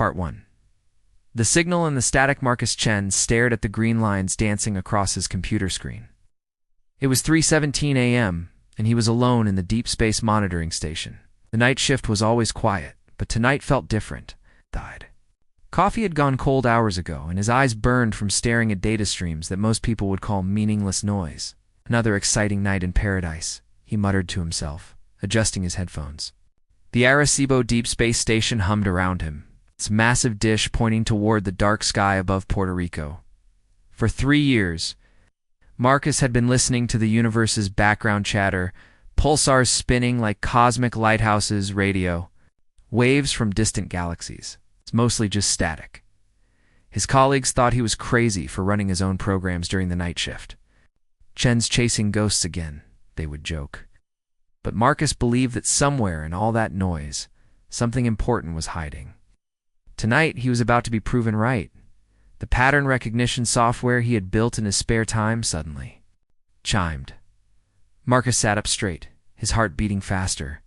Part 1. The signal and the static. Marcus Chen stared at the green lines dancing across his computer screen. It was 3:17 a.m., and he was alone in the deep space monitoring station. The night shift was always quiet, but tonight felt different. Coffee had gone cold hours ago, and his eyes burned from staring at data streams that most people would call meaningless noise. Another exciting night in paradise, he muttered to himself, adjusting his headphones. The Arecibo deep space station hummed around him, its massive dish pointing toward the dark sky above Puerto Rico. For 3 years, Marcus had been listening to the universe's background chatter, pulsars spinning like cosmic lighthouses, radio, waves from distant galaxies. It's mostly just static. His colleagues thought he was crazy for running his own programs during the night shift. Chen's chasing ghosts again, they would joke. But Marcus believed that somewhere in all that noise, something important was hiding. Tonight, he was about to be proven right. The pattern recognition software he had built in his spare time suddenly chimed. Marcus sat up straight, his heart beating faster.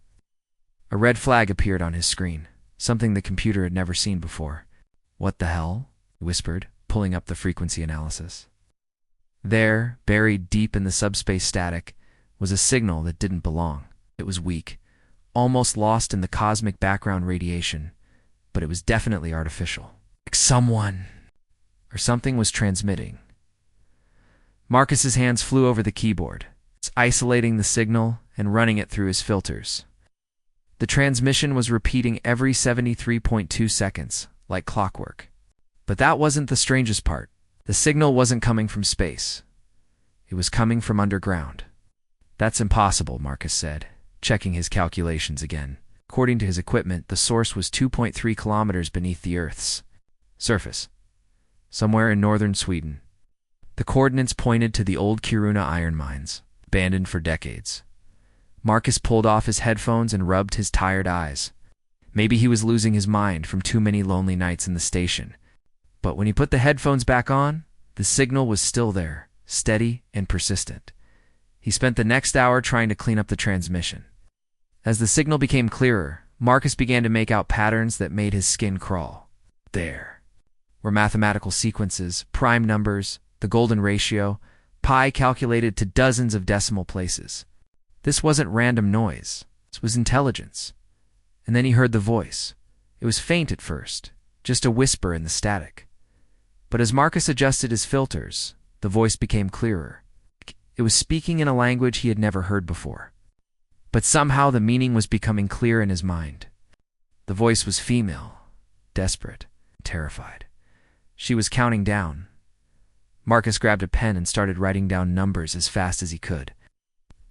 A red flag appeared on his screen, something the computer had never seen before. "What the hell?" he whispered, pulling up the frequency analysis. There, buried deep in the subspace static, was a signal that didn't belong. It was weak, almost lost in the cosmic background radiation, but it was definitely artificial. Like someone or something was transmitting. Marcus's hands flew over the keyboard, isolating the signal and running it through his filters. The transmission was repeating every 73.2 seconds, like clockwork. But that wasn't the strangest part. The signal wasn't coming from space. It was coming from underground. "That's impossible," Marcus said, checking his calculations again. According to his equipment, the source was 2.3 kilometers beneath the Earth's surface, somewhere in northern Sweden. The coordinates pointed to the old Kiruna iron mines, abandoned for decades. Marcus pulled off his headphones and rubbed his tired eyes. Maybe he was losing his mind from too many lonely nights in the station. But when he put the headphones back on, the signal was still there, steady and persistent. He spent the next hour trying to clean up the transmission. As the signal became clearer, Marcus began to make out patterns that made his skin crawl. There were mathematical sequences, prime numbers, the golden ratio, pi calculated to dozens of decimal places. This wasn't random noise. This was intelligence. And then he heard the voice. It was faint at first, just a whisper in the static. But as Marcus adjusted his filters, the voice became clearer. It was speaking in a language he had never heard before. But somehow the meaning was becoming clear in his mind. The voice was female, desperate, terrified. She was counting down. Marcus grabbed a pen and started writing down numbers as fast as he could.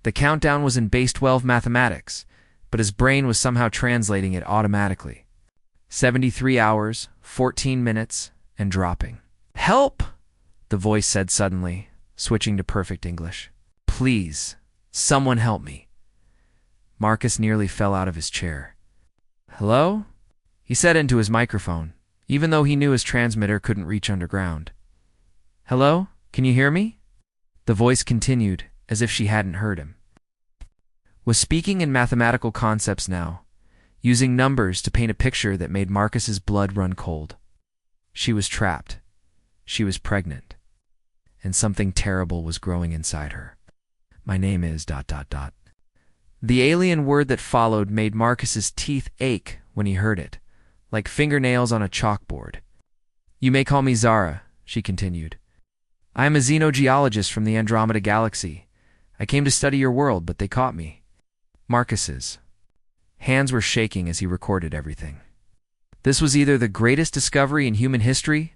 The countdown was in base 12 mathematics, but his brain was somehow translating it automatically. 73 hours, 14 minutes, and dropping. "Help!" the voice said suddenly, switching to perfect English. "Please, someone help me." Marcus nearly fell out of his chair. "Hello?" he said into his microphone, even though he knew his transmitter couldn't reach underground. "Hello? Can you hear me?" The voice continued, as if she hadn't heard him. Was speaking in mathematical concepts now, using numbers to paint a picture that made Marcus's blood run cold. She was trapped. She was pregnant. And something terrible was growing inside her. "My name is ... The alien word that followed made Marcus's teeth ache when he heard it, like fingernails on a chalkboard. "You may call me Zara," she continued. "I am a xenogeologist from the Andromeda Galaxy. I came to study your world, but they caught me." Marcus's hands were shaking as he recorded everything. This was either the greatest discovery in human history,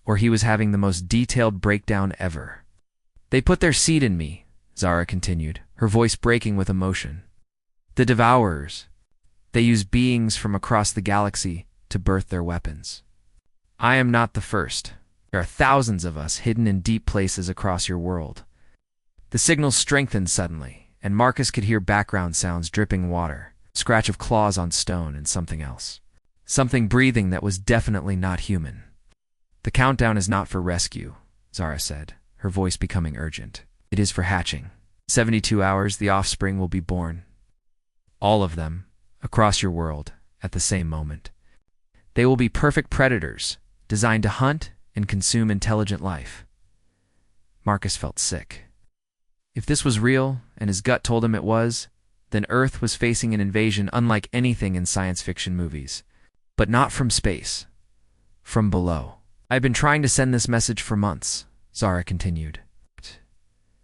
or he was having the most detailed breakdown ever. "They put their seed in me," Zara continued, her voice breaking with emotion. "The Devourers. They use beings from across the galaxy to birth their weapons. I am not the first. There are thousands of us hidden in deep places across your world." The signal strengthened suddenly, and Marcus could hear background sounds, dripping water, scratch of claws on stone, and something else. Something breathing that was definitely not human. "The countdown is not for rescue," Zara said, her voice becoming urgent. "It is for hatching. 72 hours, the offspring will be born. All of them, across your world, at the same moment. They will be perfect predators, designed to hunt and consume intelligent life. Marcus felt sick. If this was real, and his gut told him it was, then Earth was facing an invasion unlike anything in science fiction movies. But not from space. From below. I've been trying to send this message for months, Zara continued.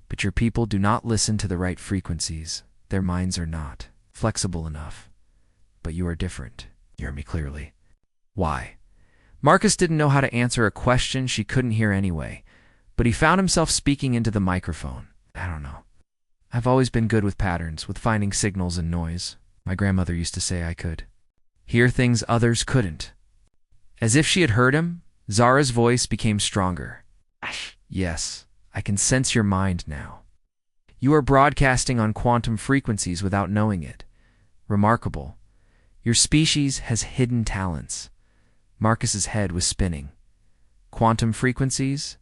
But your people do not listen to the right frequencies. Their minds are not flexible enough. But you are different. You hear me clearly. Why? Marcus didn't know how to answer a question she couldn't hear anyway, but he found himself speaking into the microphone. I don't know. I've always been good with patterns, with finding signals and noise. My grandmother used to say I could hear things others couldn't. As if she had heard him, Zara's voice became stronger. Yes, I can sense your mind now. You are broadcasting on quantum frequencies without knowing it. Remarkable. Your species has hidden talents. Marcus's head was spinning. Quantum frequencies?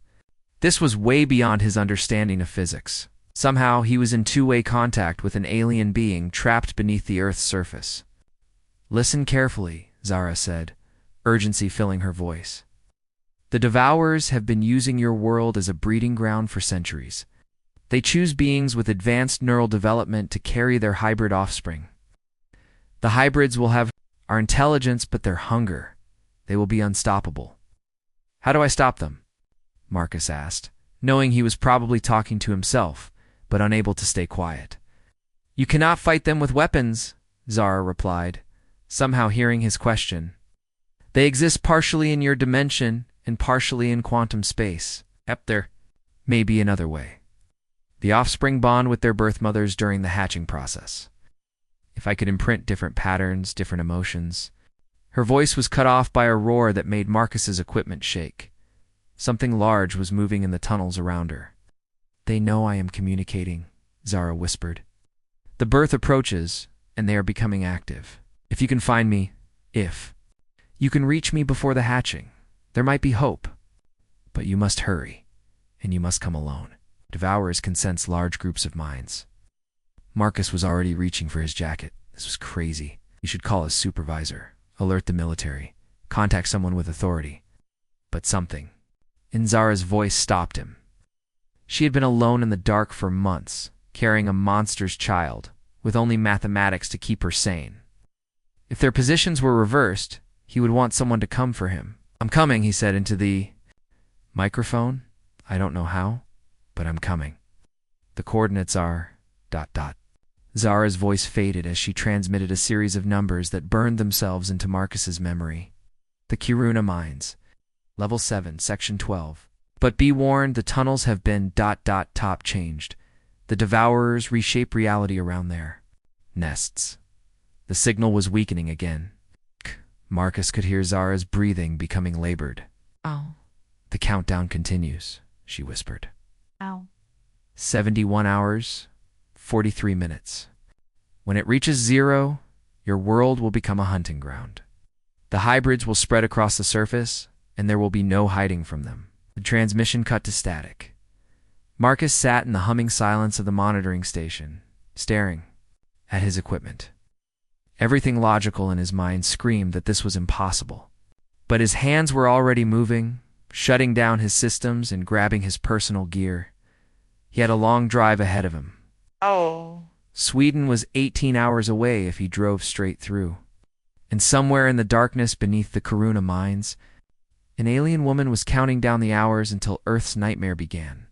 This was way beyond his understanding of physics. Somehow he was in two-way contact with an alien being trapped beneath the Earth's surface. Listen carefully, Zara said, urgency filling her voice. The Devourers have been using your world as a breeding ground for centuries. They choose beings with advanced neural development to carry their hybrid offspring. The hybrids will have our intelligence but their hunger. They will be unstoppable. How do I stop them? Marcus asked, knowing he was probably talking to himself, but unable to stay quiet. You cannot fight them with weapons, Zara replied, somehow hearing his question. They exist partially in your dimension and partially in quantum space. There may be another way. The offspring bond with their birth mothers during the hatching process. If I could imprint different patterns, different emotions. Her voice was cut off by a roar that made Marcus's equipment shake. Something large was moving in the tunnels around her. They know I am communicating, Zara whispered. The birth approaches, and they are becoming active. If you can find me, you can reach me before the hatching. There might be hope. But you must hurry, and you must come alone. Devourers can sense large groups of minds. Marcus was already reaching for his jacket. This was crazy. He should call his supervisor, alert the military, contact someone with authority. But something in Zara's voice stopped him. She had been alone in the dark for months, carrying a monster's child, with only mathematics to keep her sane. If their positions were reversed, he would want someone to come for him. I'm coming, he said into the microphone. I don't know how, but I'm coming. The coordinates are ... Zara's voice faded as she transmitted a series of numbers that burned themselves into Marcus's memory. The Kiruna Mines. Level 7, Section 12. But be warned, the tunnels have been ... top changed. The Devourers reshape reality around there. Nests. The signal was weakening again. Marcus could hear Zara's breathing becoming labored. Ow. The countdown continues, she whispered. Ow. 71 hours, 43 minutes. When it reaches 0, your world will become a hunting ground. The hybrids will spread across the surface, and there will be no hiding from them. The transmission cut to static. Marcus sat in the humming silence of the monitoring station, staring at his equipment. Everything logical in his mind screamed that this was impossible. But his hands were already moving, shutting down his systems and grabbing his personal gear. He had a long drive ahead of him. Oh. Sweden was 18 hours away if he drove straight through. And somewhere in the darkness beneath the Kiruna mines, an alien woman was counting down the hours until Earth's nightmare began.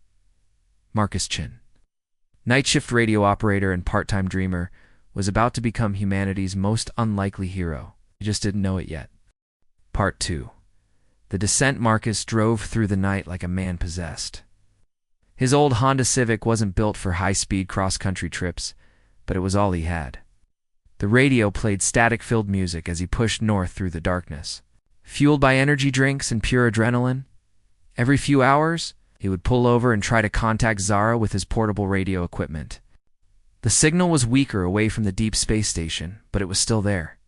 Marcus Chin, night shift radio operator and part-time dreamer, was about to become humanity's most unlikely hero. He just didn't know it yet. Part 2. The descent. Marcus drove through the night like a man possessed. His old Honda Civic wasn't built for high-speed cross-country trips, but it was all he had. The radio played static-filled music as he pushed north through the darkness. Fueled by energy drinks and pure adrenaline, every few hours, he would pull over and try to contact Zara with his portable radio equipment. The signal was weaker away from the deep space station, but it was still there.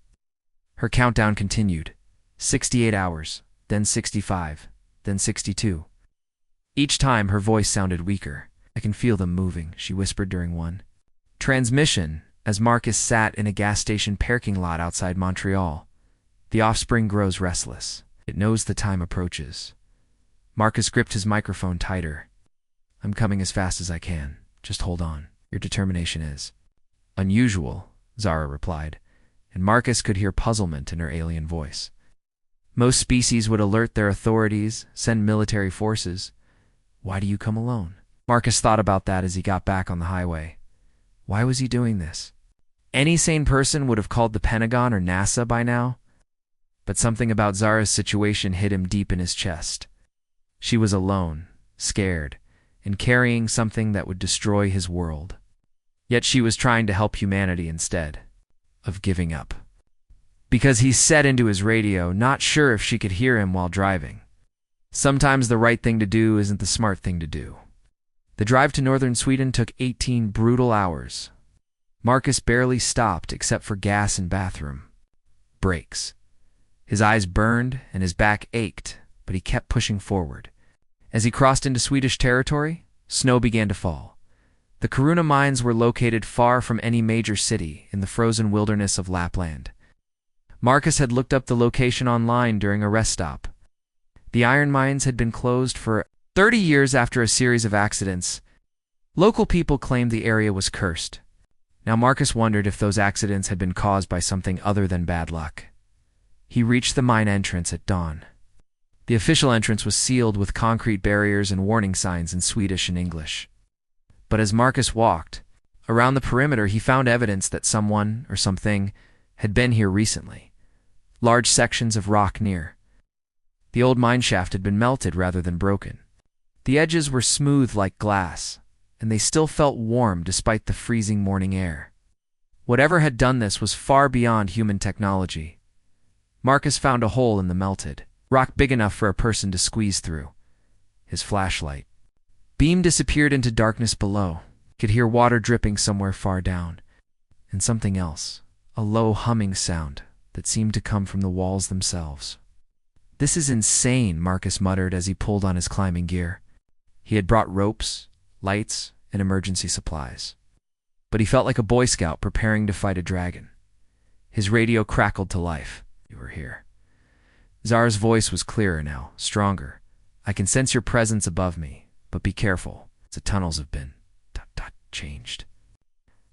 Her countdown continued. 68 hours, then 65, then 62. Each time her voice sounded weaker. I can feel them moving, she whispered during one transmission as Marcus sat in a gas station parking lot outside Montreal. The offspring grows restless. It knows the time approaches. Marcus gripped his microphone tighter. I'm coming as fast as I can. Just hold on. Your determination is unusual, Zara replied, and Marcus could hear puzzlement in her alien voice. Most species would alert their authorities, send military forces. Why do you come alone? Marcus thought about that as he got back on the highway. Why was he doing this? Any sane person would have called the Pentagon or NASA by now. But something about Zara's situation hit him deep in his chest. She was alone, scared, and carrying something that would destroy his world. Yet she was trying to help humanity instead of giving up. Because he said into his radio, not sure if she could hear him while driving. Sometimes the right thing to do isn't the smart thing to do. The drive to northern Sweden took 18 brutal hours. Marcus barely stopped except for gas and bathroom breaks. His eyes burned and his back ached, but he kept pushing forward. As he crossed into Swedish territory, snow began to fall. The Kiruna mines were located far from any major city in the frozen wilderness of Lapland. Marcus had looked up the location online during a rest stop. The iron mines had been closed for 30 years after a series of accidents. Local people claimed the area was cursed. Now Marcus wondered if those accidents had been caused by something other than bad luck. He reached the mine entrance at dawn. The official entrance was sealed with concrete barriers and warning signs in Swedish and English. But as Marcus walked around the perimeter, he found evidence that someone or something had been here recently. Large sections of rock near. The old mine shaft had been melted rather than broken. The edges were smooth like glass, and they still felt warm despite the freezing morning air. Whatever had done this was far beyond human technology. Marcus found a hole in the melted rock big enough for a person to squeeze through. His flashlight beam disappeared into darkness below. He could hear water dripping somewhere far down. And something else, a low humming sound that seemed to come from the walls themselves. This is insane, Marcus muttered as he pulled on his climbing gear. He had brought ropes, lights, and emergency supplies. But he felt like a Boy Scout preparing to fight a dragon. His radio crackled to life. You were here. Zara's voice was clearer now, stronger. I can sense your presence above me. But be careful, the tunnels have been changed.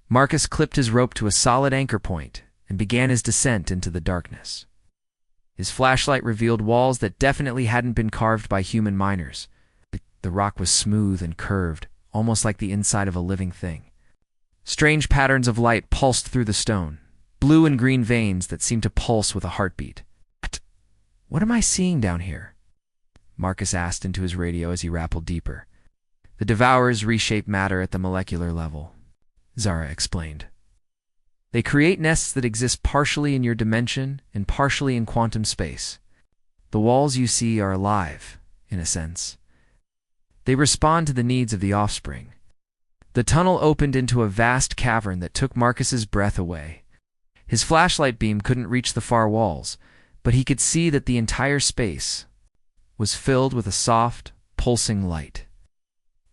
Marcus clipped his rope to a solid anchor point and began his descent into the darkness. His flashlight revealed walls that definitely hadn't been carved by human miners. The rock was smooth and curved, almost like the inside of a living thing. Strange patterns of light pulsed through the stone, blue and green veins that seemed to pulse with a heartbeat. What am I seeing down here? Marcus asked into his radio as he rappelled deeper. The Devourers reshape matter at the molecular level, Zara explained. They create nests that exist partially in your dimension and partially in quantum space. The walls you see are alive, in a sense. They respond to the needs of the offspring. The tunnel opened into a vast cavern that took Marcus's breath away. His flashlight beam couldn't reach the far walls, but he could see that the entire space was filled with a soft, pulsing light.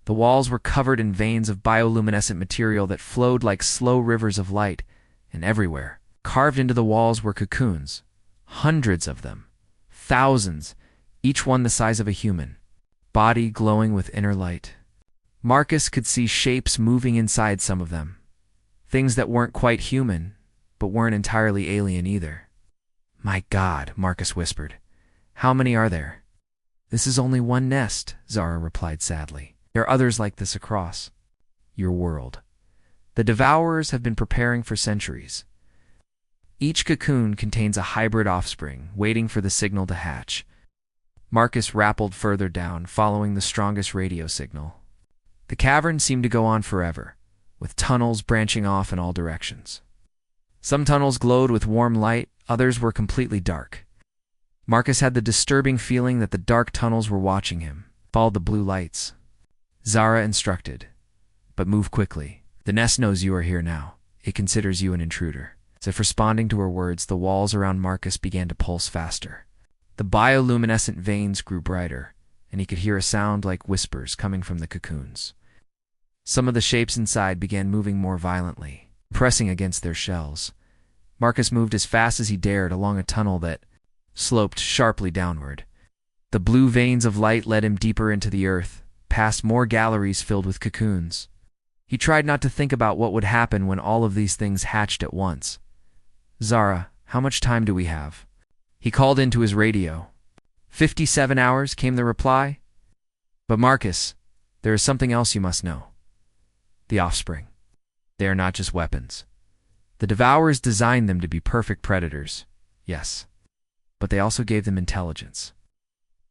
The walls were covered in veins of bioluminescent material that flowed like slow rivers of light, and everywhere, carved into the walls, were cocoons. Hundreds of them. Thousands, each one the size of a human. Body glowing with inner light. Marcus could see shapes moving inside some of them. Things that weren't quite human, but weren't entirely alien either. My God, Marcus whispered. How many are there? This is only one nest, Zara replied sadly. There are others like this across your world. The Devourers have been preparing for centuries. Each cocoon contains a hybrid offspring, waiting for the signal to hatch. Marcus rappelled further down, following the strongest radio signal. The cavern seemed to go on forever, with tunnels branching off in all directions. Some tunnels glowed with warm light, others were completely dark. Marcus had the disturbing feeling that the dark tunnels were watching him. Follow the blue lights. Zara instructed. But move quickly. The nest knows you are here now. It considers you an intruder. As if responding to her words, the walls around Marcus began to pulse faster. The bioluminescent veins grew brighter, and he could hear a sound like whispers coming from the cocoons. Some of the shapes inside began moving more violently, pressing against their shells. Marcus moved as fast as he dared along a tunnel that sloped sharply downward. The blue veins of light led him deeper into the earth, past more galleries filled with cocoons. He tried not to think about what would happen when all of these things hatched at once. "Zara, how much time do we have?" He called into his radio. 57 hours, came the reply. "But Marcus, there is something else you must know. The Offspring. They are not just weapons. The Devourers designed them to be perfect predators, yes. But they also gave them intelligence.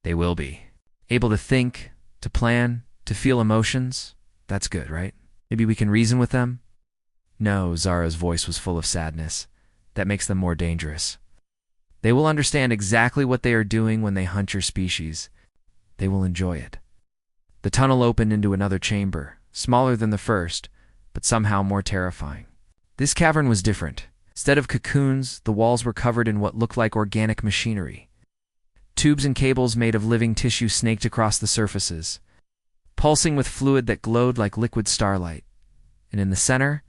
They will be able to think, to plan, to feel emotions. That's good, right? Maybe we can reason with them?" "No," Zara's voice was full of sadness. "That makes them more dangerous. They will understand exactly what they are doing when they hunt your species. They will enjoy it." The tunnel opened into another chamber, smaller than the first, but somehow more terrifying. This cavern was different. Instead of cocoons, the walls were covered in what looked like organic machinery. Tubes and cables made of living tissue snaked across the surfaces, pulsing with fluid that glowed like liquid starlight. And in the center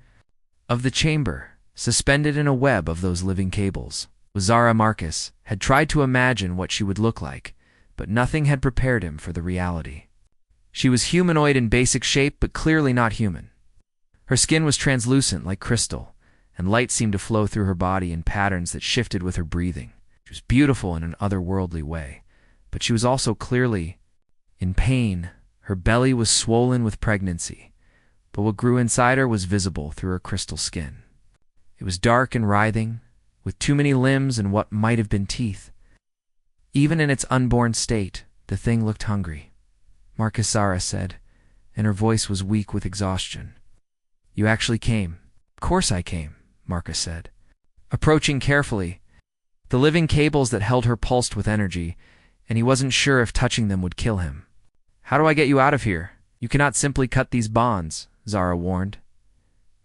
of the chamber, suspended in a web of those living cables, was Zara. Marcus had tried to imagine what she would look like, but nothing had prepared him for the reality. She was humanoid in basic shape, but clearly not human. Her skin was translucent like crystal, and light seemed to flow through her body in patterns that shifted with her breathing. She was beautiful in an otherworldly way, but she was also clearly in pain. Her belly was swollen with pregnancy, but what grew inside her was visible through her crystal skin. It was dark and writhing, with too many limbs and what might have been teeth. Even in its unborn state, the thing looked hungry. "Marcus," Zara said, and her voice was weak with exhaustion. "You actually came." "Of course I came," Marcus said. Approaching carefully, the living cables that held her pulsed with energy, and he wasn't sure if touching them would kill him. "How do I get you out of here? You cannot simply cut these bonds," Zara warned.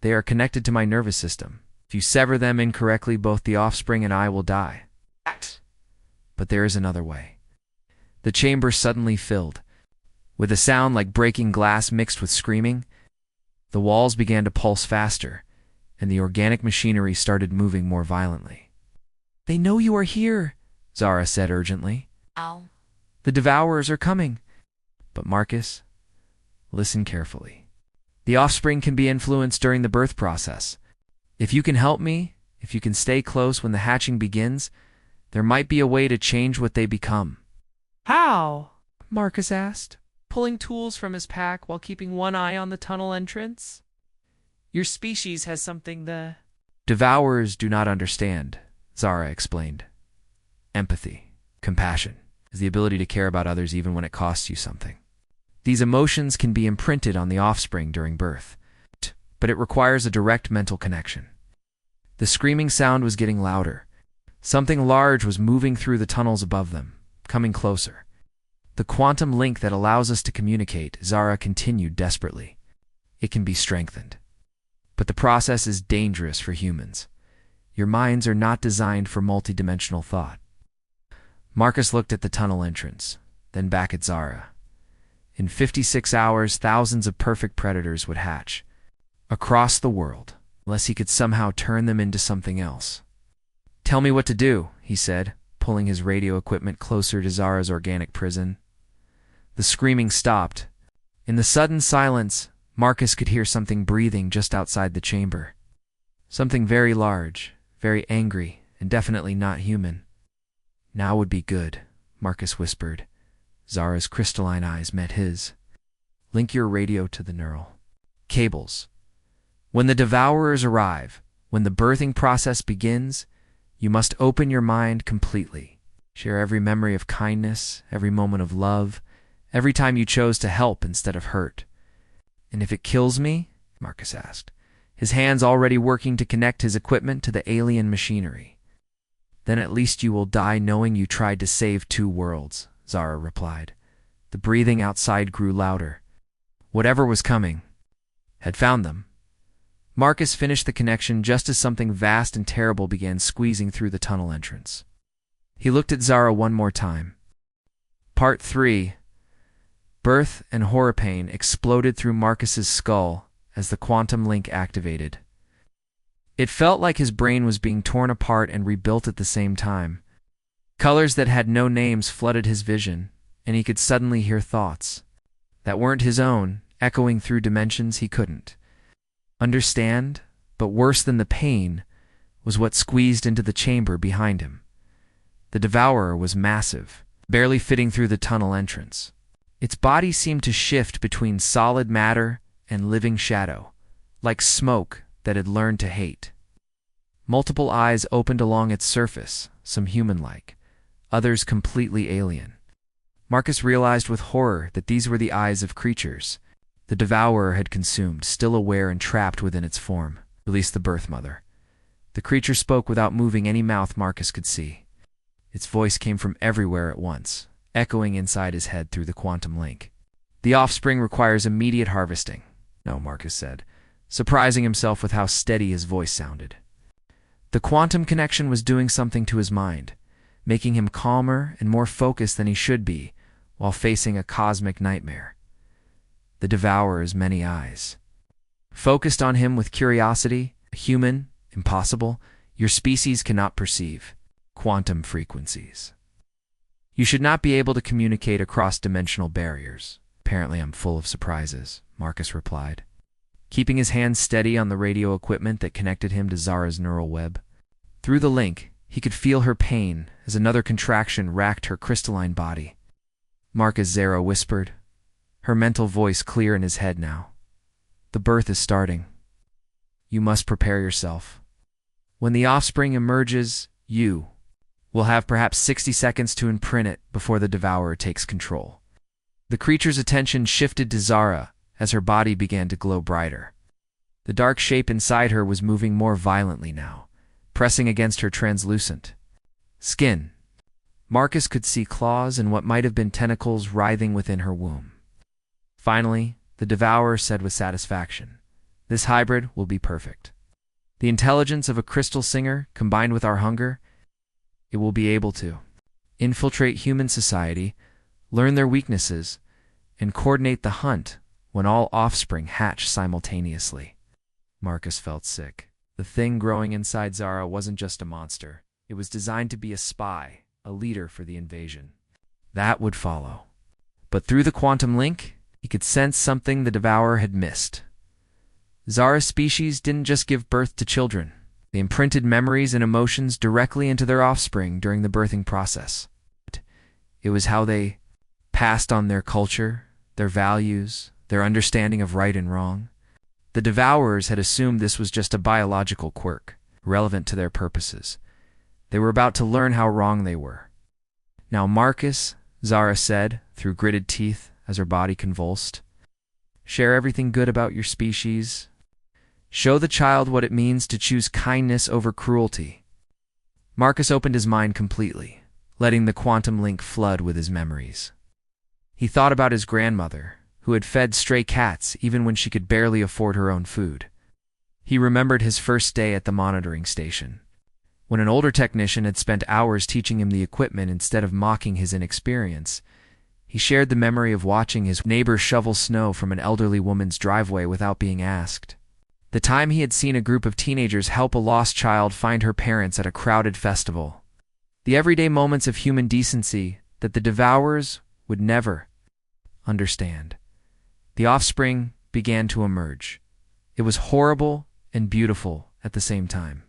"They are connected to my nervous system. If you sever them incorrectly, both the Offspring and I will die." But there is another way. The chamber suddenly filled, with a sound like breaking glass mixed with screaming. The walls began to pulse faster, and the organic machinery started moving more violently. "They know you are here," Zara said urgently. "Ow. "The Devourers are coming." But Marcus, listen carefully. The Offspring can be influenced during the birth process. If you can help me, if you can stay close when the hatching begins, there might be a way to change what they become." "How?" Marcus asked, "Pulling tools from his pack while keeping one eye on the tunnel entrance? Your species has something the—" "Devourers do not understand," Zara explained. "Empathy, compassion, is the ability to care about others even when it costs you something. These emotions can be imprinted on the Offspring during birth, but it requires a direct mental connection." The screaming sound was getting louder. Something large was moving through the tunnels above them, coming closer. "The quantum link that allows us to communicate," Zara continued desperately. "It can be strengthened. But the process is dangerous for humans. Your minds are not designed for multidimensional thought." Marcus looked at the tunnel entrance, then back at Zara. In 56 hours, thousands of perfect predators would hatch across the world, unless he could somehow turn them into something else. "Tell me what to do," he said, pulling his radio equipment closer to Zara's organic prison. The screaming stopped. In the sudden silence, Marcus could hear something breathing just outside the chamber. Something very large, very angry, and definitely not human. "Now would be good," Marcus whispered. Zara's crystalline eyes met his. "Link your radio to the neural cables. When the Devourers arrive, when the birthing process begins, you must open your mind completely. Share every memory of kindness, every moment of love, every time you chose to help instead of hurt. And if it kills me?" Marcus asked, his hands already working to connect his equipment to the alien machinery. "Then at least you will die knowing you tried to save 2 worlds," Zara replied. The breathing outside grew louder. Whatever was coming had found them. Marcus finished the connection just as something vast and terrible began squeezing through the tunnel entrance. He looked at Zara one more time. Part 3. Birth and horror pain exploded through Marcus's skull as the quantum link activated. It felt like his brain was being torn apart and rebuilt at the same time. Colors that had no names flooded his vision, and he could suddenly hear thoughts that weren't his own, echoing through dimensions he couldn't understand. But worse than the pain was what squeezed into the chamber behind him. The devourer was massive, barely fitting through the tunnel entrance. Its body seemed to shift between solid matter and living shadow, like smoke that had learned to hate. Multiple eyes opened along its surface, some human-like, others completely alien. Marcus realized with horror that these were the eyes of creatures the devourer had consumed, still aware and trapped within its form, at least the birth mother. The creature spoke without moving any mouth Marcus could see. Its voice came from everywhere at once, echoing inside his head through the quantum link. "The offspring requires immediate harvesting," no, Marcus said, surprising himself with how steady his voice sounded. The quantum connection was doing something to his mind, making him calmer and more focused than he should be while facing a cosmic nightmare. The devourer's many eyes focused on him with curiosity. Human, impossible, your species cannot perceive quantum frequencies. You should not be able to communicate across dimensional barriers. "Apparently I'm full of surprises," Marcus replied, keeping his hands steady on the radio equipment that connected him to Zara's neural web. Through the link, he could feel her pain as another contraction racked her crystalline body. "Marcus," Zara whispered, her mental voice clear in his head now. "The birth is starting. You must prepare yourself. When the offspring emerges, you will have perhaps 60 seconds to imprint it before the devourer takes control." The creature's attention shifted to Zara as her body began to glow brighter. The dark shape inside her was moving more violently now, pressing against her translucent skin. Marcus could see claws and what might have been tentacles writhing within her womb. Finally, the devourer said with satisfaction, "This hybrid will be perfect. The intelligence of a crystal singer combined with our hunger, it will be able to infiltrate human society, learn their weaknesses, and coordinate the hunt when all offspring hatch simultaneously." Marcus felt sick. The thing growing inside Zara wasn't just a monster. It was designed to be a spy, a leader for the invasion. That would follow. But through the quantum link, he could sense something the devourer had missed. Zara's species didn't just give birth to children. They imprinted memories and emotions directly into their offspring during the birthing process. It was how they passed on their culture, their values, their understanding of right and wrong. The devourers had assumed this was just a biological quirk, relevant to their purposes. They were about to learn how wrong they were. "Now, Marcus," Zara said, through gritted teeth as her body convulsed, "share everything good about your species. Show the child what it means to choose kindness over cruelty." Marcus opened his mind completely, letting the quantum link flood with his memories. He thought about his grandmother, who had fed stray cats even when she could barely afford her own food. He remembered his first day at the monitoring station, when an older technician had spent hours teaching him the equipment instead of mocking his inexperience. He shared the memory of watching his neighbor shovel snow from an elderly woman's driveway without being asked. The time he had seen a group of teenagers help a lost child find her parents at a crowded festival. The everyday moments of human decency that the devourers would never understand. The offspring began to emerge. It was horrible and beautiful at the same time.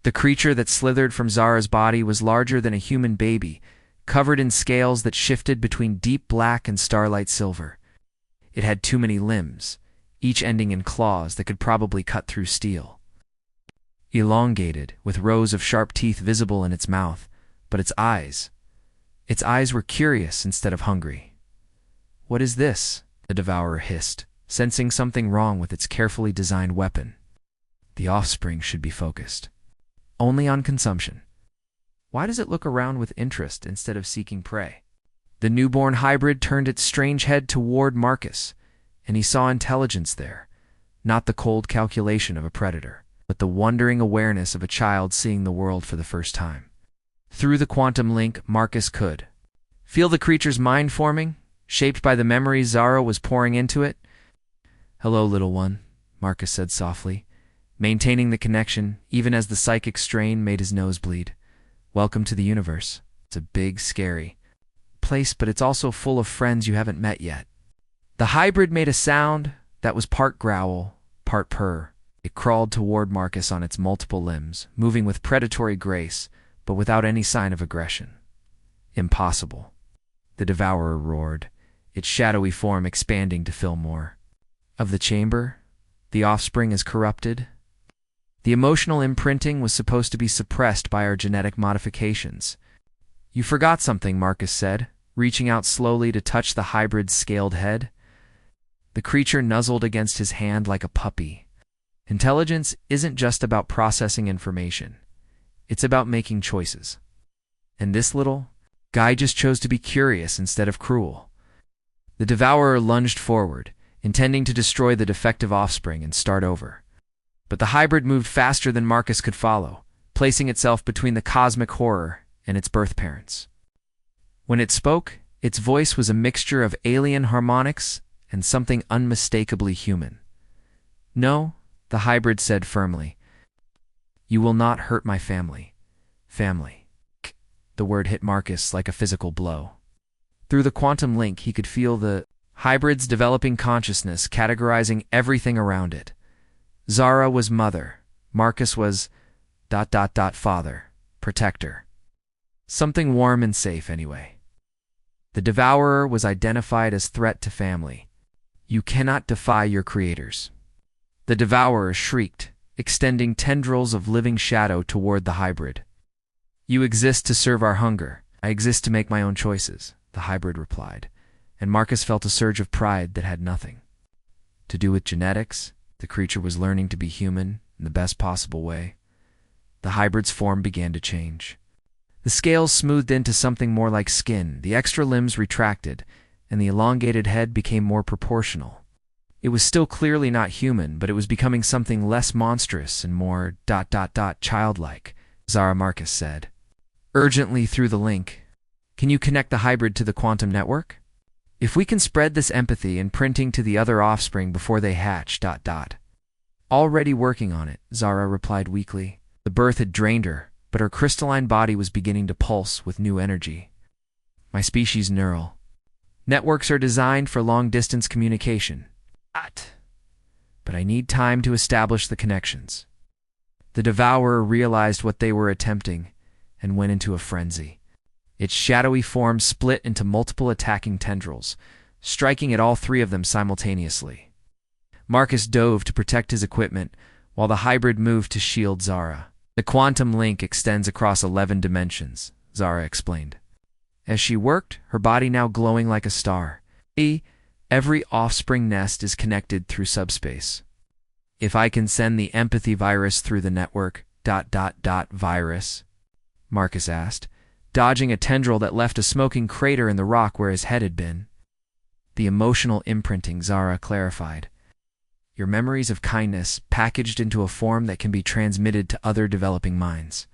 The creature that slithered from Zara's body was larger than a human baby, covered in scales that shifted between deep black and starlight silver. It had too many limbs, each ending in claws that could probably cut through steel. Elongated, with rows of sharp teeth visible in its mouth, but its eyes were curious instead of hungry. "What is this?" the devourer hissed, sensing something wrong with its carefully designed weapon. The offspring should be focused only on consumption. Why does it look around with interest instead of seeking prey? The newborn hybrid turned its strange head toward Marcus, and he saw intelligence there, not the cold calculation of a predator, but the wondering awareness of a child seeing the world for the first time. Through the quantum link, Marcus could feel the creature's mind forming, shaped by the memories Zara was pouring into it. "Hello, little one," Marcus said softly, maintaining the connection even as the psychic strain made his nose bleed. "Welcome to the universe." It's a big, scary place, but it's also full of friends you haven't met yet. The hybrid made a sound that was part growl, part purr. It crawled toward Marcus on its multiple limbs, moving with predatory grace, but without any sign of aggression. Impossible. The devourer roared, its shadowy form expanding to fill more of the chamber. The offspring is corrupted. The emotional imprinting was supposed to be suppressed by our genetic modifications. You forgot something, Marcus said, reaching out slowly to touch the hybrid's scaled head. The creature nuzzled against his hand like a puppy. Intelligence isn't just about processing information. It's about making choices. And this little guy just chose to be curious instead of cruel. The devourer lunged forward, intending to destroy the defective offspring and start over. But the hybrid moved faster than Marcus could follow, placing itself between the cosmic horror and its birth parents. When it spoke, its voice was a mixture of alien harmonics and something unmistakably human. "No," the hybrid said firmly. "You will not hurt my family." Family. The word hit Marcus like a physical blow. Through the quantum link, he could feel the hybrid's developing consciousness categorizing everything around it. Zara was mother. Marcus was ... father, protector. Something warm and safe, anyway. The devourer was identified as threat to family. You cannot defy your creators. The devourer shrieked, extending tendrils of living shadow toward the hybrid. You exist to serve our hunger. I exist to make my own choices, the hybrid replied, and Marcus felt a surge of pride that had nothing to do with genetics. The creature was learning to be human in the best possible way. The hybrid's form began to change. The scales smoothed into something more like skin, the extra limbs retracted, and the elongated head became more proportional. It was still clearly not human, but it was becoming something less monstrous and more ... childlike, Zara Marcus said. Urgently through the link, "Can you connect the hybrid to the quantum network? If we can spread this empathy and printing to the other offspring before they hatch ... Already working on it," Zara replied weakly. The birth had drained her, but her crystalline body was beginning to pulse with new energy. "My species' neural networks are designed for long-distance communication. But I need time to establish the connections." The devourer realized what they were attempting and went into a frenzy. Its shadowy form split into multiple attacking tendrils, striking at all three of them simultaneously. Marcus dove to protect his equipment, while the hybrid moved to shield Zara. "The quantum link extends across 11 dimensions," Zara explained. As she worked, her body now glowing like a star. Every offspring nest is connected through subspace. If I can send the empathy virus through the network ... virus? Marcus asked, dodging a tendril that left a smoking crater in the rock where his head had been. "The emotional imprinting," Zara clarified. "Your memories of kindness packaged into a form that can be transmitted to other developing minds.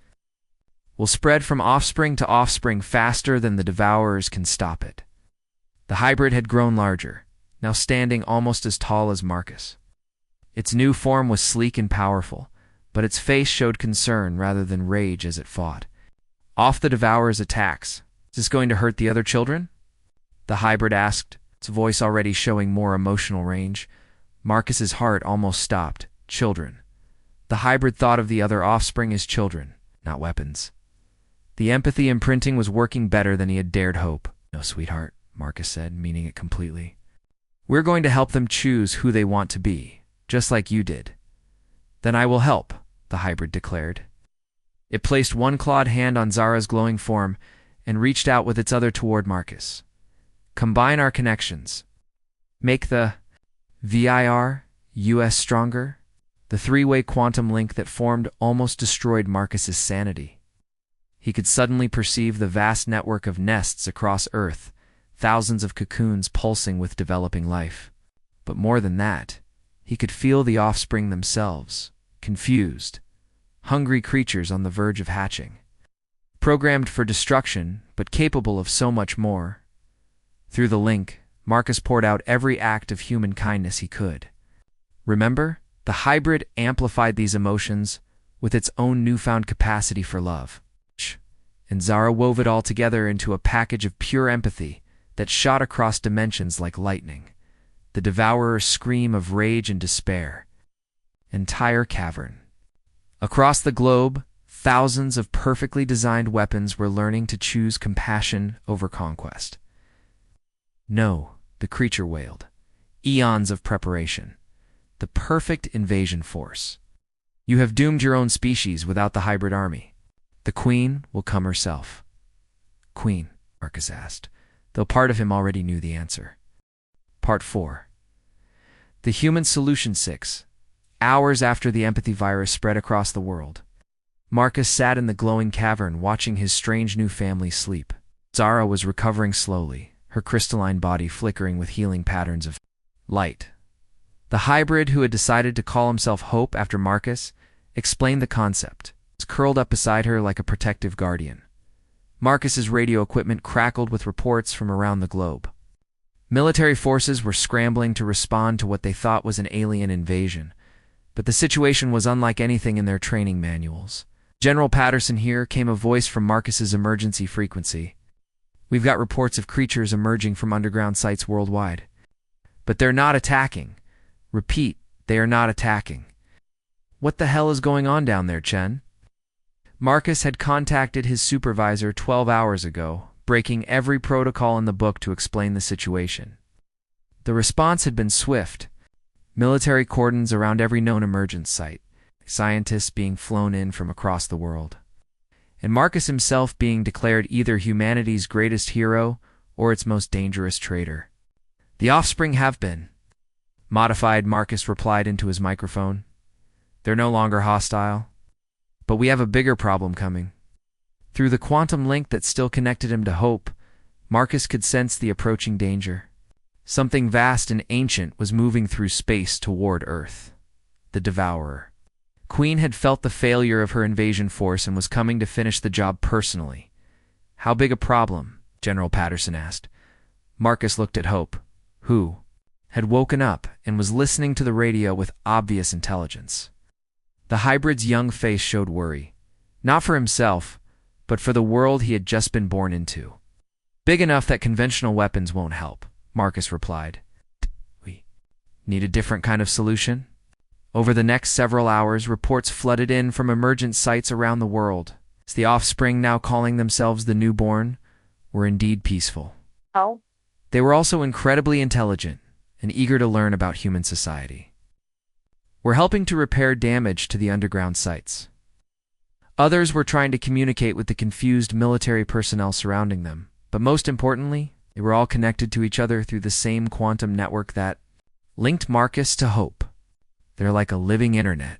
Will spread from offspring to offspring faster than the devourers can stop it." The hybrid had grown larger, now standing almost as tall as Marcus. Its new form was sleek and powerful, but its face showed concern rather than rage as it fought off the devourer's attacks. "Is this going to hurt the other children?" the hybrid asked, its voice already showing more emotional range. Marcus's heart almost stopped. Children. The hybrid thought of the other offspring as children, not weapons. The empathy imprinting was working better than he had dared hope. "No, sweetheart," Marcus said, meaning it completely. "We're going to help them choose who they want to be, just like you did." "Then I will help," the hybrid declared. It placed one clawed hand on Zara's glowing form and reached out with its other toward Marcus. "Combine our connections. Make the VIR-US stronger." The three-way quantum link that formed almost destroyed Marcus's sanity. He could suddenly perceive the vast network of nests across Earth, thousands of cocoons pulsing with developing life. But more than that, he could feel the offspring themselves, confused, hungry creatures on the verge of hatching. Programmed for destruction, but capable of so much more. Through the link, Marcus poured out every act of human kindness he could. Remember, the hybrid amplified these emotions with its own newfound capacity for love. and Zara wove it all together into a package of pure empathy that shot across dimensions like lightning. The Devourer's scream of rage and despair. Entire cavern. Across the globe, thousands of perfectly designed weapons were learning to choose compassion over conquest. No, the creature wailed. Eons of preparation. The perfect invasion force. You have doomed your own species without the hybrid army. The Queen will come herself. Queen, Marcus asked, though part of him already knew the answer. Part 4. The Human Solution 6. Hours after the empathy virus spread across the world, Marcus sat in the glowing cavern watching his strange new family sleep. Zara was recovering slowly, her crystalline body flickering with healing patterns of light. The hybrid who had decided to call himself Hope after Marcus explained the concept. He was curled up beside her like a protective guardian. Marcus's radio equipment crackled with reports from around the globe. Military forces were scrambling to respond to what they thought was an alien invasion, but the situation was unlike anything in their training manuals. General Patterson here, came a voice from Marcus's emergency frequency. We've got reports of creatures emerging from underground sites worldwide. But they're not attacking. Repeat, they are not attacking. What the hell is going on down there, Chen? Marcus had contacted his supervisor 12 hours ago, breaking every protocol in the book to explain the situation. The response had been swift. Military cordons around every known emergence site, scientists being flown in from across the world, and Marcus himself being declared either humanity's greatest hero or its most dangerous traitor. The Offspring have been. Modified, Marcus replied into his microphone. They're no longer hostile. But we have a bigger problem coming. Through the quantum link that still connected him to Hope, Marcus could sense the approaching danger. Something vast and ancient was moving through space toward Earth. The Devourer. Queen had felt the failure of her invasion force and was coming to finish the job personally. How big a problem? General Patterson asked. Marcus looked at Hope, who had woken up and was listening to the radio with obvious intelligence. The hybrid's young face showed worry, not for himself, but for the world he had just been born into. Big enough that conventional weapons won't help, Marcus replied. We need a different kind of solution? Over the next several hours, reports flooded in from emergent sites around the world. The Offspring, now calling themselves the Newborn, were indeed peaceful. Oh? They were also incredibly intelligent and eager to learn about human society. We're helping to repair damage to the underground sites. Others were trying to communicate with the confused military personnel surrounding them, but most importantly, they were all connected to each other through the same quantum network that linked Marcus to Hope. They're like a living internet.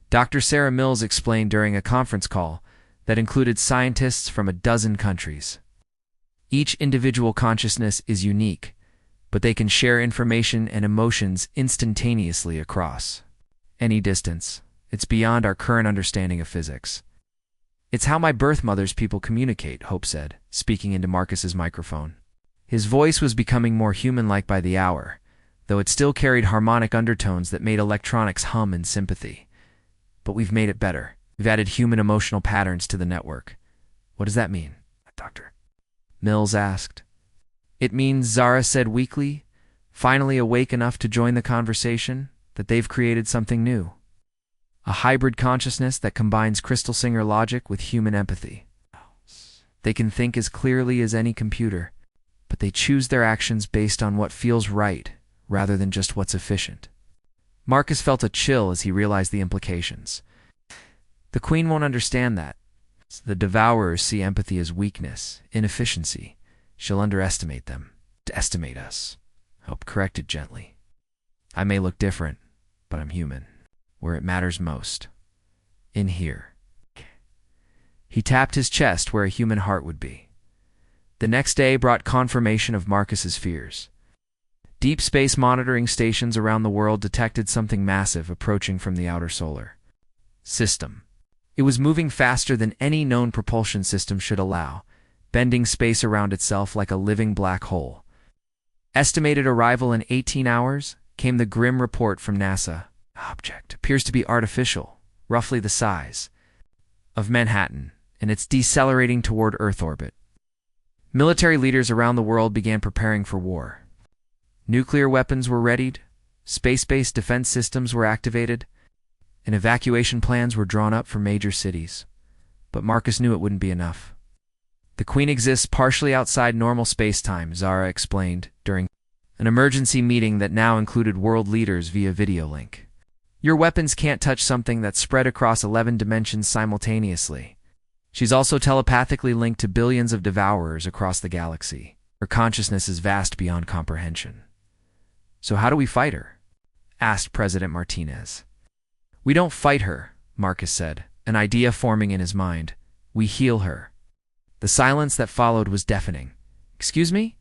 Dr. Sarah Mills explained during a conference call that included scientists from a dozen countries. Each individual consciousness is unique, but they can share information and emotions instantaneously across any distance. It's beyond our current understanding of physics. It's how my birth mother's people communicate, Hope said, speaking into Marcus's microphone. His voice was becoming more human-like by the hour, though it still carried harmonic undertones that made electronics hum in sympathy. But we've made it better. We've added human emotional patterns to the network. What does that mean, Doctor? Mills asked. It means, Zara said weakly, finally awake enough to join the conversation, that they've created something new. A hybrid consciousness that combines Crystal Singer logic with human empathy. They can think as clearly as any computer, but they choose their actions based on what feels right, rather than just what's efficient. Marcus felt a chill as he realized the implications. The Queen won't understand that. The Devourers see empathy as weakness, inefficiency. She'll underestimate them, to estimate us. Hope corrected gently. I may look different, but I'm human. Where it matters most. In here. He tapped his chest where a human heart would be. The next day brought confirmation of Marcus's fears. Deep space monitoring stations around the world detected something massive approaching from the outer solar system. It was moving faster than any known propulsion system should allow, bending space around itself like a living black hole. Estimated arrival in 18 hours, came the grim report from NASA. Object appears to be artificial, roughly the size of Manhattan, and it's decelerating toward Earth orbit. Military leaders around the world began preparing for war. Nuclear weapons were readied, space-based defense systems were activated, and evacuation plans were drawn up for major cities. But Marcus knew it wouldn't be enough. The Queen exists partially outside normal space-time, Zara explained during an emergency meeting that now included world leaders via video link. Your weapons can't touch something that's spread across 11 dimensions simultaneously. She's also telepathically linked to billions of devourers across the galaxy. Her consciousness is vast beyond comprehension. So how do we fight her? Asked President Martinez. We don't fight her, Marcus said, an idea forming in his mind. We heal her. The silence that followed was deafening. Excuse me?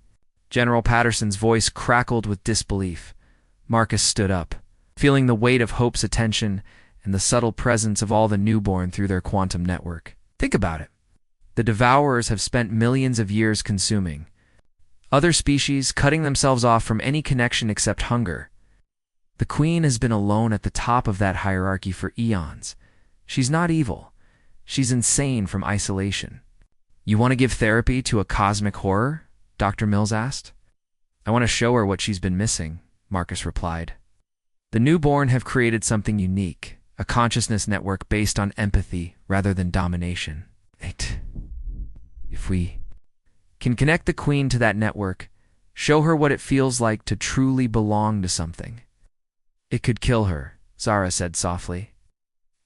General Patterson's voice crackled with disbelief. Marcus stood up, feeling the weight of Hope's attention and the subtle presence of all the newborn through their quantum network. Think about it. The devourers have spent millions of years consuming other species, cutting themselves off from any connection except hunger. The Queen has been alone at the top of that hierarchy for eons. She's not evil. She's insane from isolation. You want to give therapy to a cosmic horror? Dr. Mills asked. I want to show her what she's been missing, Marcus replied. The newborn have created something unique, a consciousness network based on empathy rather than domination. If we can connect the Queen to that network, show her what it feels like to truly belong to something. It could kill her, Zara said softly.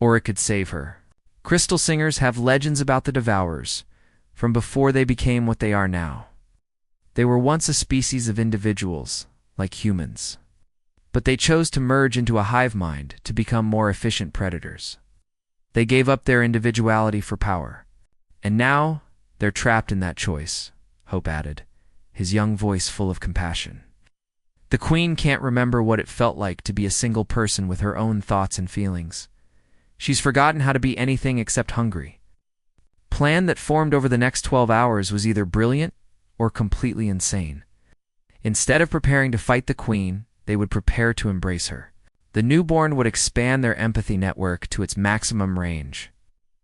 Or it could save her. Crystal Singers have legends about the Devourers, from before they became what they are now. They were once a species of individuals, like humans. But they chose to merge into a hive mind to become more efficient predators. They gave up their individuality for power. And now, they're trapped in that choice, Hope added, his young voice full of compassion. The Queen can't remember what it felt like to be a single person with her own thoughts and feelings. She's forgotten how to be anything except hungry. Plan that formed over the next 12 hours was either brilliant or completely insane. Instead of preparing to fight the Queen, they would prepare to embrace her. The newborn would expand their empathy network to its maximum range,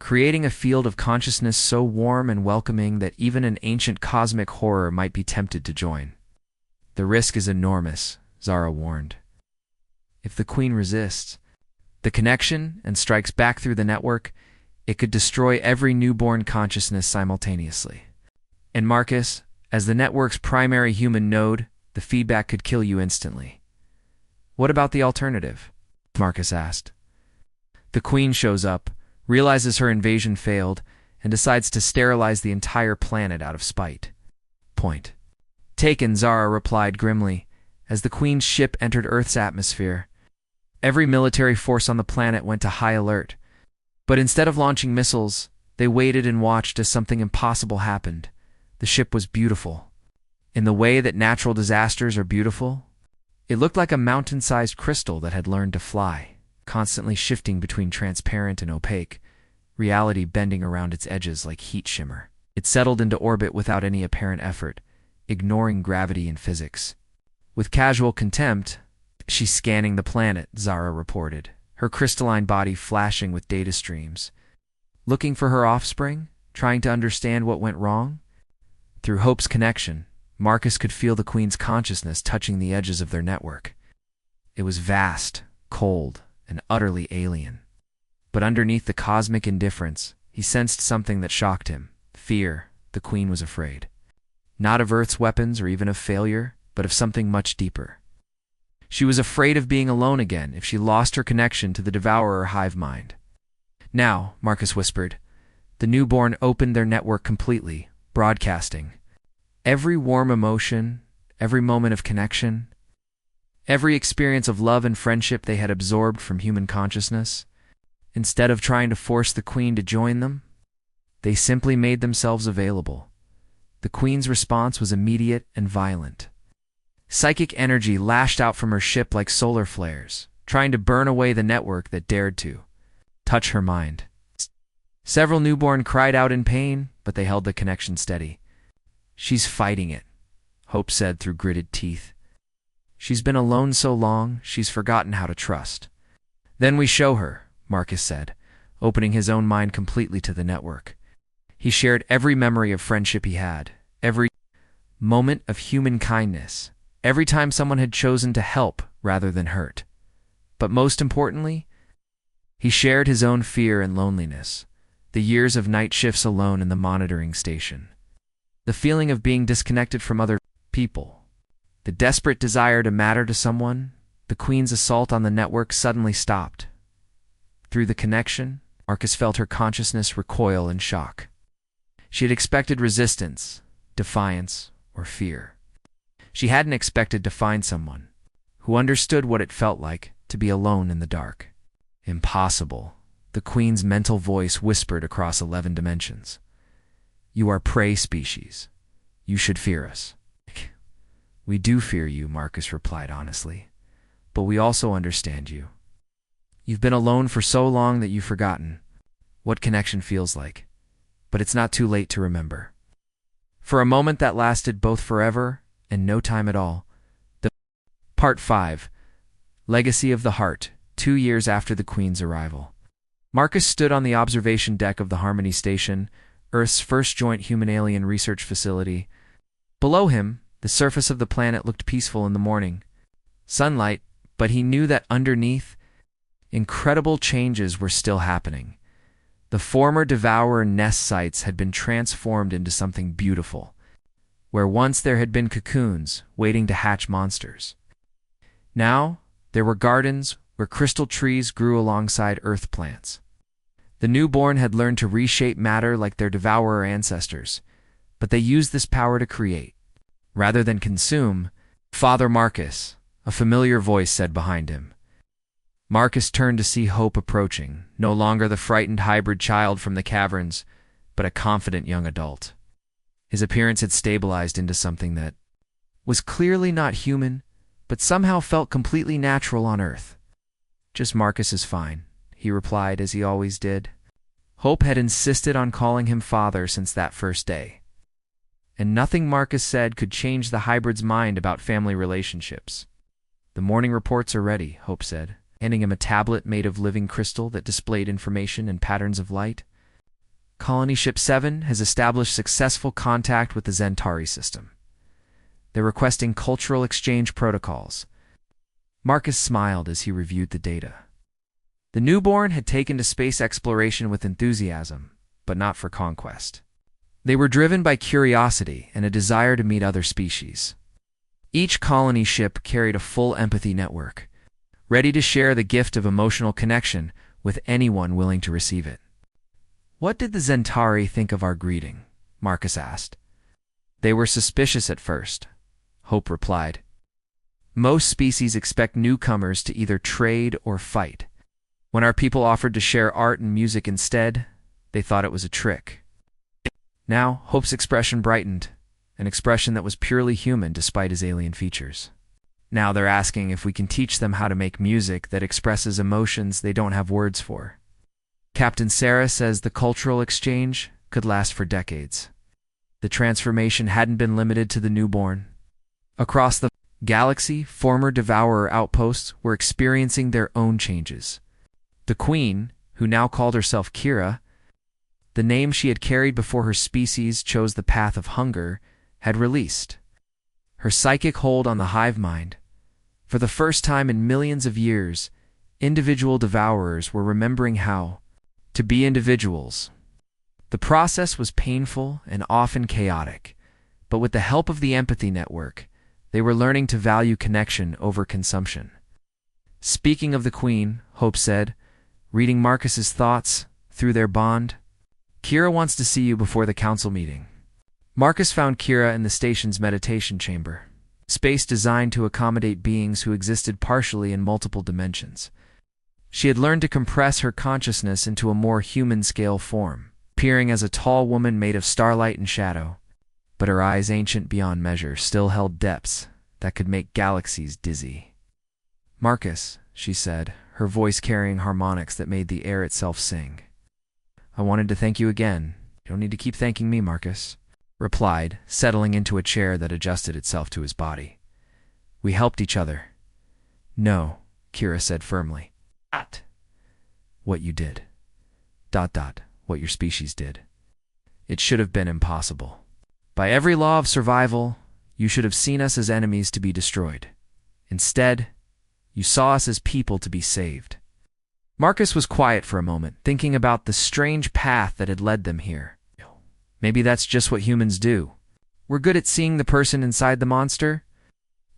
creating a field of consciousness so warm and welcoming that even an ancient cosmic horror might be tempted to join. The risk is enormous, Zara warned. If the Queen resists the connection and strikes back through the network, it could destroy every newborn consciousness simultaneously. And Marcus, as the network's primary human node, the feedback could kill you instantly. What about the alternative? Marcus asked. The Queen shows up, realizes her invasion failed, and decides to sterilize the entire planet out of spite. Point. Taken, Zara replied grimly, as the Queen's ship entered Earth's atmosphere. Every military force on the planet went to high alert. But instead of launching missiles, they waited and watched as something impossible happened. The ship was beautiful. In the way that natural disasters are beautiful, it looked like a mountain-sized crystal that had learned to fly, constantly shifting between transparent and opaque, reality bending around its edges like heat shimmer. It settled into orbit without any apparent effort, ignoring gravity and physics. With casual contempt, she's scanning the planet, Zara reported, her crystalline body flashing with data streams. Looking for her offspring? Trying to understand what went wrong? Through Hope's connection, Marcus could feel the Queen's consciousness touching the edges of their network. It was vast, cold, and utterly alien. But underneath the cosmic indifference, he sensed something that shocked him. Fear. The Queen was afraid. Not of Earth's weapons or even of failure, but of something much deeper. She was afraid of being alone again if she lost her connection to the devourer hive mind. Now, Marcus whispered, the newborn opened their network completely, broadcasting. Every warm emotion, every moment of connection, every experience of love and friendship they had absorbed from human consciousness. Instead of trying to force the Queen to join them, they simply made themselves available. The Queen's response was immediate and violent. Psychic energy lashed out from her ship like solar flares, trying to burn away the network that dared to touch her mind. Several newborn cried out in pain, but they held the connection steady. She's fighting it, Hope said through gritted teeth. She's been alone so long, she's forgotten how to trust. Then we show her, Marcus said, opening his own mind completely to the network. He shared every memory of friendship he had, every moment of human kindness, every time someone had chosen to help rather than hurt. But most importantly, he shared his own fear and loneliness, the years of night shifts alone in the monitoring station, the feeling of being disconnected from other people, the desperate desire to matter to someone. The Queen's assault on the network suddenly stopped. Through the connection, Marcus felt her consciousness recoil in shock. She had expected resistance, defiance, or fear. She hadn't expected to find someone who understood what it felt like to be alone in the dark. Impossible, the Queen's mental voice whispered across 11 dimensions. You are prey species. You should fear us. We do fear you, Marcus replied honestly, but we also understand you. You've been alone for so long that you've forgotten what connection feels like, but it's not too late to remember. For a moment that lasted both forever and no time at all. Part 5, Legacy of the Heart, 2 years after the Queen's arrival. Marcus stood on the observation deck of the Harmony Station, Earth's first joint human-alien research facility. Below him, the surface of the planet looked peaceful in the morning. Sunlight, but he knew that underneath, incredible changes were still happening. The former devourer nest sites had been transformed into something beautiful, where once there had been cocoons waiting to hatch monsters. Now, there were gardens where crystal trees grew alongside earth plants. The newborn had learned to reshape matter like their devourer ancestors, but they used this power to create, rather than consume. Father Marcus, a familiar voice said behind him. Marcus turned to see Hope approaching, no longer the frightened hybrid child from the caverns, but a confident young adult. His appearance had stabilized into something that was clearly not human, but somehow felt completely natural on Earth. Just Marcus is fine, he replied as he always did. Hope had insisted on calling him father since that first day. And nothing Marcus said could change the hybrid's mind about family relationships. The morning reports are ready, Hope said, handing him a tablet made of living crystal that displayed information and patterns of light. Colony Ship 7 has established successful contact with the Zentari system. They're requesting cultural exchange protocols. Marcus smiled as he reviewed the data. The newborn had taken to space exploration with enthusiasm, but not for conquest. They were driven by curiosity and a desire to meet other species. Each colony ship carried a full empathy network, ready to share the gift of emotional connection with anyone willing to receive it. What did the Zentari think of our greeting? Marcus asked. They were suspicious at first, Hope replied. Most species expect newcomers to either trade or fight. When our people offered to share art and music instead, they thought it was a trick. Now, Hope's expression brightened, an expression that was purely human despite his alien features. Now they're asking if we can teach them how to make music that expresses emotions they don't have words for. Captain Sarah says the cultural exchange could last for decades. The transformation hadn't been limited to the newborn. Across the galaxy, former devourer outposts were experiencing their own changes. The Queen, who now called herself Kira, the name she had carried before her species chose the path of hunger, had released. Her psychic hold on the hive mind. For the first time in millions of years, individual devourers were remembering how to be individuals. The process was painful and often chaotic, but with the help of the empathy network, they were learning to value connection over consumption. Speaking of the Queen, Hope said, reading Marcus's thoughts through their bond, Kira wants to see you before the council meeting. Marcus found Kira in the station's meditation chamber, space designed to accommodate beings who existed partially in multiple dimensions. She had learned to compress her consciousness into a more human-scale form, appearing as a tall woman made of starlight and shadow, but her eyes, ancient beyond measure, still held depths that could make galaxies dizzy. Marcus, she said, her voice carrying harmonics that made the air itself sing. I wanted to thank you again. You don't need to keep thanking me, Marcus, replied, settling into a chair that adjusted itself to his body. We helped each other. No, Kira said firmly. What you did. What your species did. It should have been impossible. By every law of survival, you should have seen us as enemies to be destroyed. Instead, you saw us as people to be saved. Marcus was quiet for a moment, thinking about the strange path that had led them here. Maybe that's just what humans do. We're good at seeing the person inside the monster.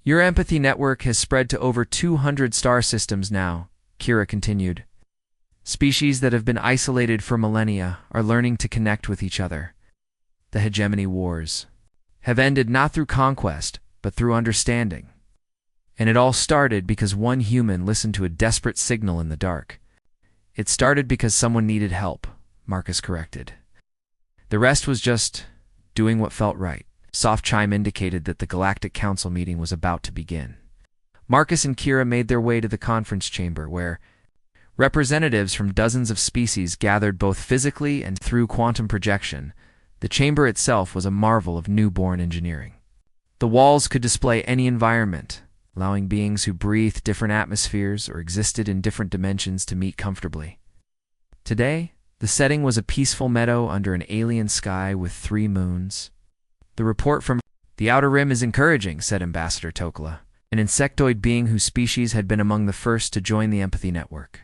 Your empathy network has spread to over 200 star systems now, Kira continued. Species that have been isolated for millennia are learning to connect with each other. The hegemony wars have ended not through conquest, but through understanding. And it all started because one human listened to a desperate signal in the dark. It started because someone needed help, Marcus corrected. The rest was just doing what felt right. Soft chime indicated that the Galactic Council meeting was about to begin. Marcus and Kira made their way to the conference chamber, where representatives from dozens of species gathered both physically and through quantum projection. The chamber itself was a marvel of newborn engineering. The walls could display any environment, allowing beings who breathed different atmospheres or existed in different dimensions to meet comfortably. Today, the setting was a peaceful meadow under an alien sky with 3 moons. The report from the Outer Rim is encouraging, said Ambassador Tokla, an insectoid being whose species had been among the first to join the empathy network.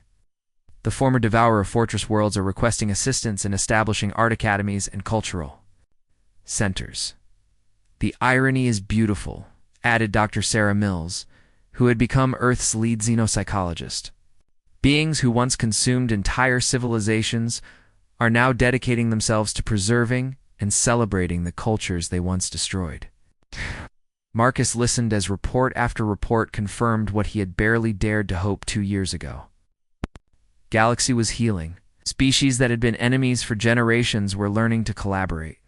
The former Devourer of Fortress Worlds are requesting assistance in establishing art academies and cultural centers. The irony is beautiful, added Dr. Sarah Mills, who had become Earth's lead xenopsychologist. Beings who once consumed entire civilizations are now dedicating themselves to preserving and celebrating the cultures they once destroyed. Marcus listened as report after report confirmed what he had barely dared to hope 2 years ago. Galaxy was healing. Species that had been enemies for generations were learning to collaborate.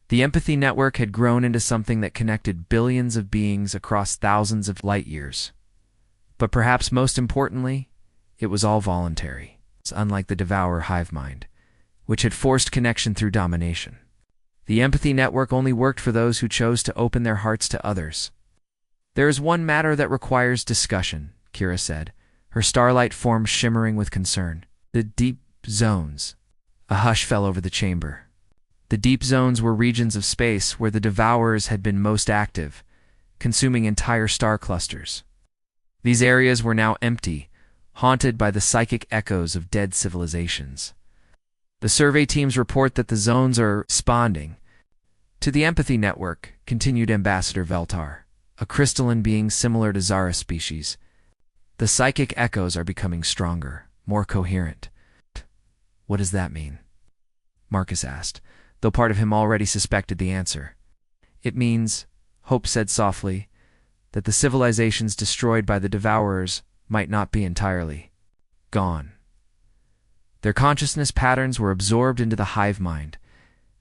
The empathy network had grown into something that connected billions of beings across thousands of light years. But perhaps most importantly, it was all voluntary. It's unlike the Devourer hive mind, which had forced connection through domination. The empathy network only worked for those who chose to open their hearts to others. There is one matter that requires discussion, Kira said, her starlight form shimmering with concern. The deep zones. A hush fell over the chamber. The deep zones were regions of space where the Devourers had been most active, consuming entire star clusters. These areas were now empty, haunted by the psychic echoes of dead civilizations. The survey teams report that the zones are responding to the empathy network, continued Ambassador Veltar, a crystalline being similar to Zara's species. The psychic echoes are becoming stronger, more coherent. What does that mean? Marcus asked, though part of him already suspected the answer. It means, Hope said softly, that the civilizations destroyed by the Devourers might not be entirely gone. Their consciousness patterns were absorbed into the hive mind.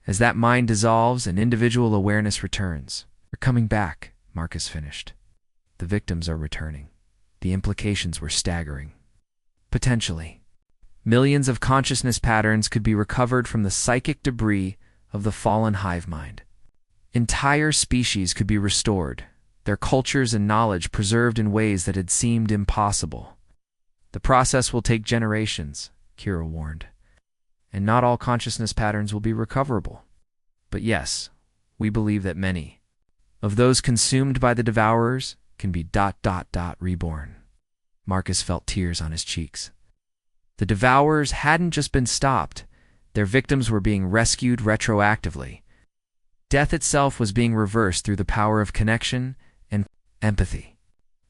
As that mind dissolves and individual awareness returns. They're coming back, Marcus finished. The victims are returning. The implications were staggering. Potentially, millions of consciousness patterns could be recovered from the psychic debris of the fallen hive mind. Entire species could be restored, their cultures and knowledge preserved in ways that had seemed impossible. The process will take generations, Kira warned, and not all consciousness patterns will be recoverable. But yes, we believe that many of those consumed by the Devourers can be ... reborn. Marcus felt tears on his cheeks. The Devourers hadn't just been stopped, their victims were being rescued retroactively. Death itself was being reversed through the power of connection and empathy.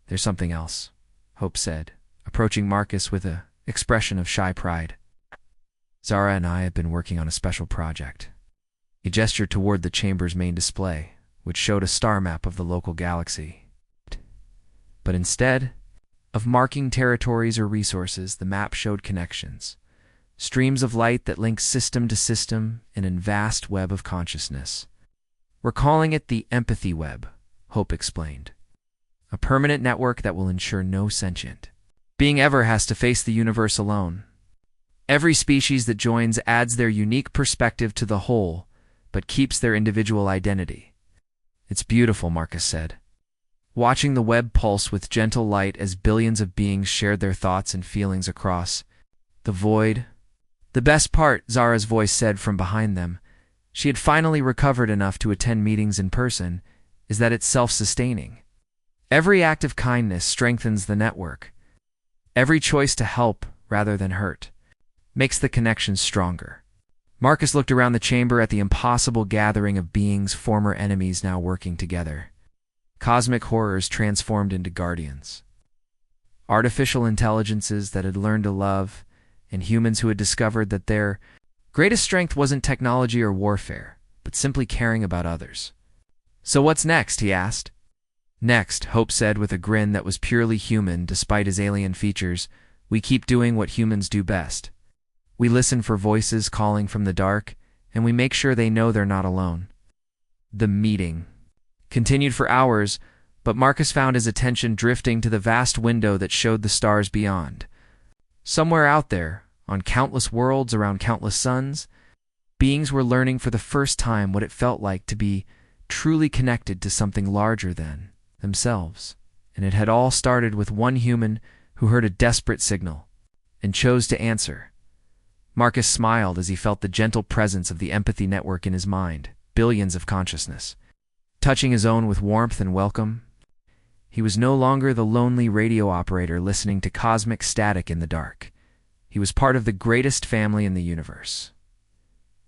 There's something else, Hope said, approaching Marcus with an expression of shy pride. Zara and I have been working on a special project. He gestured toward the chamber's main display, which showed a star map of the local galaxy. But instead of marking territories or resources, the map showed connections, streams of light that link system to system in a vast web of consciousness. We're calling it the Empathy Web, Hope explained. A permanent network that will ensure no sentient being ever has to face the universe alone. Every species that joins adds their unique perspective to the whole, but keeps their individual identity. It's beautiful, Marcus said, watching the web pulse with gentle light as billions of beings shared their thoughts and feelings across the void. The best part, Zara's voice said from behind them. she had finally recovered enough to attend meetings in person is that it's self-sustaining. Every act of kindness strengthens the network. Every choice to help rather than hurt makes the connection stronger. Marcus looked around the chamber at the impossible gathering of beings, former enemies now working together. Cosmic horrors transformed into guardians. Artificial intelligences that had learned to love, and humans who had discovered that their greatest strength wasn't technology or warfare, but simply caring about others. "So what's next?" he asked. "Next," Hope said with a grin that was purely human despite his alien features, "we keep doing what humans do best. We listen for voices calling from the dark, and we make sure they know they're not alone." The meeting continued for hours, but Marcus found his attention drifting to the vast window that showed the stars beyond. Somewhere out there, on countless worlds around countless suns, beings were learning for the first time what it felt like to be truly connected to something larger than themselves. And it had all started with one human who heard a desperate signal and chose to answer. Marcus smiled as he felt the gentle presence of the empathy network in his mind, billions of consciousness, touching his own with warmth and welcome. He was no longer the lonely radio operator listening to cosmic static in the dark. He was part of the greatest family in the universe.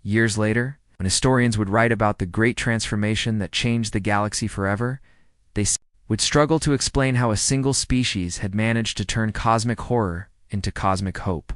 Years later, when historians would write about the great transformation that changed the galaxy forever, they would struggle to explain how a single species had managed to turn cosmic horror into cosmic hope.